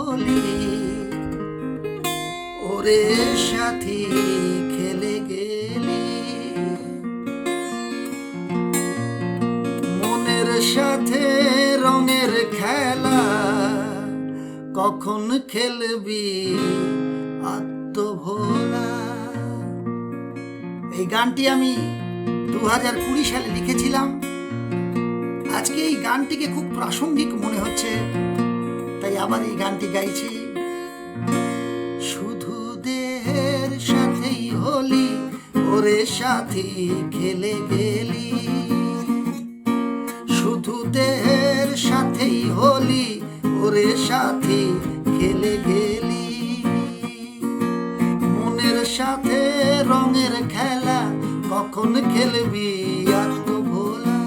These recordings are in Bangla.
হলি, ওরে সাথী খেলে গেলি। মনের সাথে রঙের খেলা কখন খেলবি আত্মভোলা। এই গানটি আমি 2020 সালে লিখেছিলাম। আজকে এই গানটিকে খুব প্রাসঙ্গিক মনে হচ্ছে, তাই আবার এই গানটি গাইছি। শুধু দেহের সাথেই হলি, ওরে সাথী খেলে গেলি। শুধু দেহের সাথেই হলি, ওরে সাথী খেলে গেলি। মনের সাথে রঙের খেলা কখন খেলবি আত্মভোলা।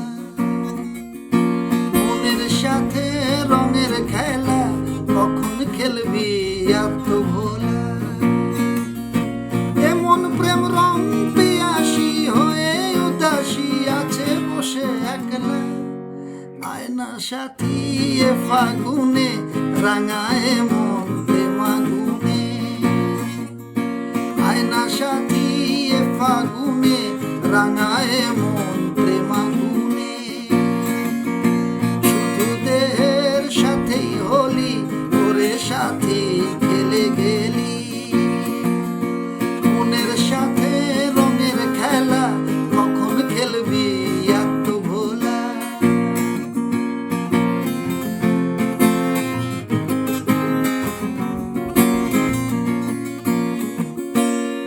মনের সাথে রঙের খেলা কখন খেলবি আত্মভোলা। এমন প্রেম রং পিয়াসী হয়ে উদাসী আছে বসে একলা। আয়না সাথী এ ফাগুনে রাঙায় মন প্রেমাগুনে। আয়না সাথী এ ফাগুনে রাঙায় মন প্রেমাগুনে। শুধু দেহের সাথেই হলি, ওরে সাথী খেলে গেলি। মনের সাথে রঙের খেলা কখন খেলবি আত্মভোলা।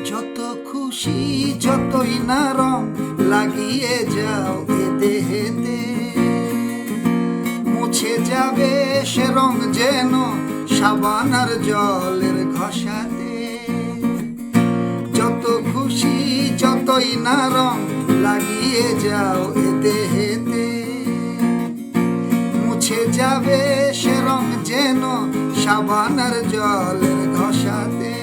যত খুশি যতই না রং লাগিয়ে যাও এ দেহেতে, মুছে যাবে সে রং যেন সাবান আর জলের ঘষাতে। যত খুশি যতই না রং লাগিয়ে যাও এ দেহেতে, মুছে যাবে সে রং যেন সাবান আর জলের ঘষাতে।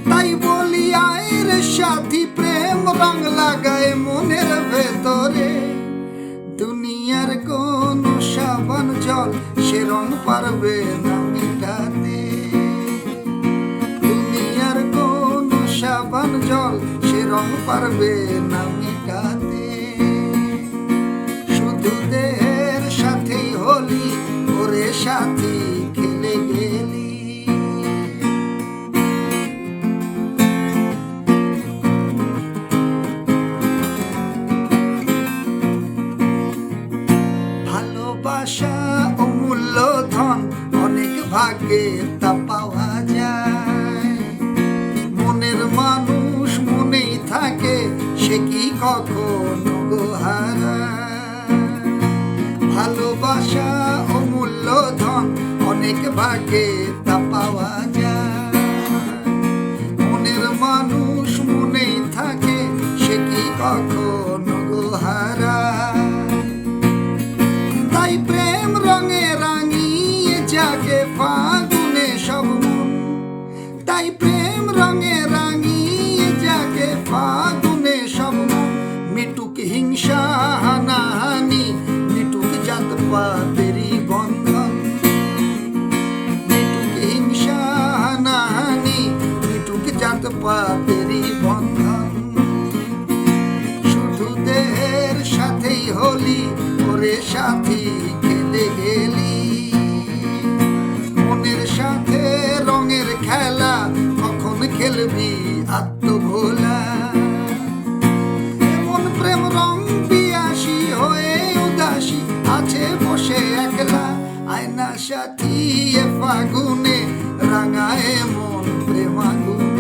তাই বলি আয় রে সাথী, প্রেম রং লাগায় মনের ভেতরে। দুনিয়ার কোন সাবান জল সে রং পারবে না মিটাতে। দুনিয়ার কোন সাবান জল সে রং পারবে না মিটাতে। শুধু দেহের সাথেই হলি, ওরে সাথী খেলে গেলি। ভালোবাসা অমূল্য ধন, অনেক ভাগে তা পাওয়া যায়। মনের মানুষ মনেই থাকে, সে কি কখনো গো হারায়। ভালোবাসা অমূল্য ধন, অনেক ভাগে তা পাওয়া যায়। মনের মানুষ মনেই থাকে, সে কি কখনো গো হারায়। তাই প্রেম রঙে রাঙিয়ে জাগে ফাগুনে সব মন। তাই প্রেম রঙে রাঙিয়ে জাগে ফাগুনে সব মন। মিটুক হিংসা হানাহানি, মিটুক জাত পাতেরি বন্ধন। মিটুক হিংসা হানাহানি, মিটুক জাত পাতেরি বন্ধন। শুধু দেহের সাথেই হলি, ওরে সাথী খেলে গেলি। মনের সাথে রঙের খেলা কখন খেলবি আত্মভোলা। এমন প্রেম রং পিয়াসী হয়ে উদাসী আছে বসে একলা। আয়না সাথী এ ফাগুনে রাঙায় মন প্রেমাগুনে।